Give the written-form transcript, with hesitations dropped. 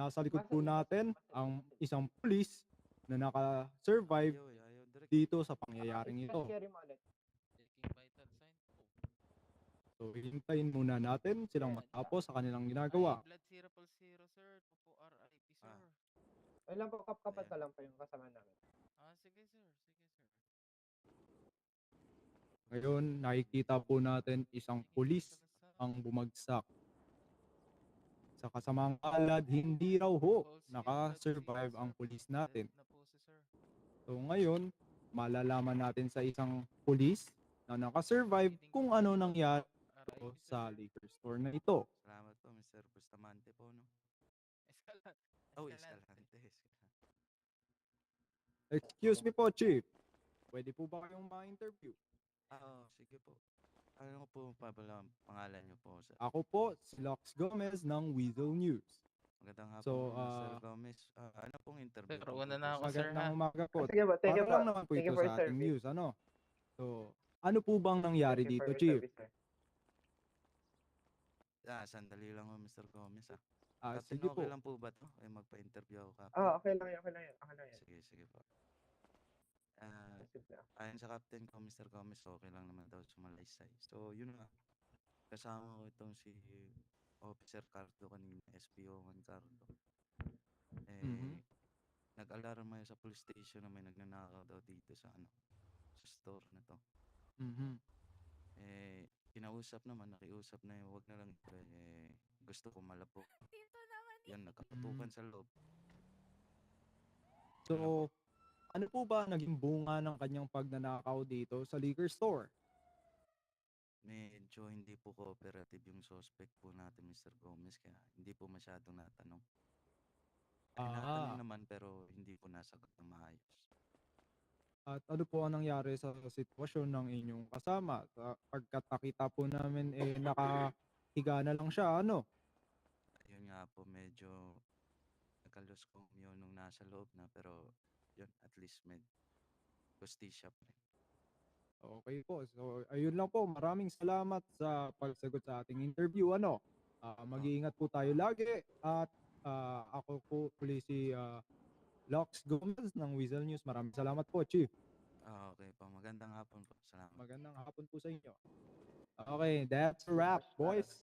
nasa likod po natin ang isang pulis na naka-survive Ayaw, direct. dito sa pangyayaring ito. Carry mo ulit. Checking vital sign. So, hihintayin muna natin silang matapos sa kanilang Ay, ginagawa. blood 000, sir. Opo, RIP, sir. Ay lang po, kapat ka lang po yung kasama namin. Sige, sir. Sige, sir. Ngayon, nakikita po natin isang pulis ang bumagsak. Sa kasamang palad, hindi raw ho naka-survive ang pulis natin. Dead na po si sir. So ngayon, malalaman natin sa isang pulis na naka-survive kung ano nangyari RIP, sa sir. liquor store na ito. Salamat po, Mr. Bustamante po, no? Escalante. Oh, Escalante. Excuse me po, Chief. Pwede po ba kayong ma-interview? Sige po. Ano po pabala pangalan niyo po, sir? Ako po, si Lox Gomez ng Weasel News. Magandang hapon So, po, Mr. Gomez. Ano pong interview Sir, po una po na po, ako, sir? sir, Magandang ha? umaga po. Sige po, thank you Para po. lang naman po Thank you ito for sa ating service. news, ano? So, ano po bang nangyari Thank you dito, for your Chief? service, sir. Sandali lang po, Mr. Gomez, Captain, Sige okay po. lang po ba to? Ay, magpa-interview ako, Captain. Okay lang yan, okay lang yan. Okay lang yan. Sige po. Proceed na. Ayon sa Captain ko, Mr. Gomez, okay lang naman daw sumalaysay. So, yun nga. Kasama ko itong si Officer Cardo kanina, SPO1 Cardo. Nag-alarma sa police station na may nagnanakaw daw dito sa sa store na to. Kinausap naman, nakiusap na yung wag na lang ito. Gusto ko malapok. Yan, nagkatutukan sa loob. So, ano po ba naging bunga ng kanyang pagnanakaw dito sa liquor store? Medyo hindi po cooperative yung suspect po natin, Mr. Gomez, kaya hindi po masyadong natanong. Natanong naman pero hindi po nasagot ng maayos. At ano po ang nangyari sa sitwasyon ng inyong kasama? Pagkat nakita po namin, nakahiga na lang siya, ano? Ayun nga po, medyo nakalos ko yun nung nasa loob na, pero yun, at least may justisya pa rin. Okay po. So, ayun lang po. Maraming salamat sa pagsagot sa ating interview, ano? Mag-iingat po tayo lagi at ako po uli si Lox Gomez ng Weasel News. Maraming salamat po, Chief. Okay po, magandang hapon po. Salamat. Magandang hapon po sa inyo. Okay, that's a wrap, boys.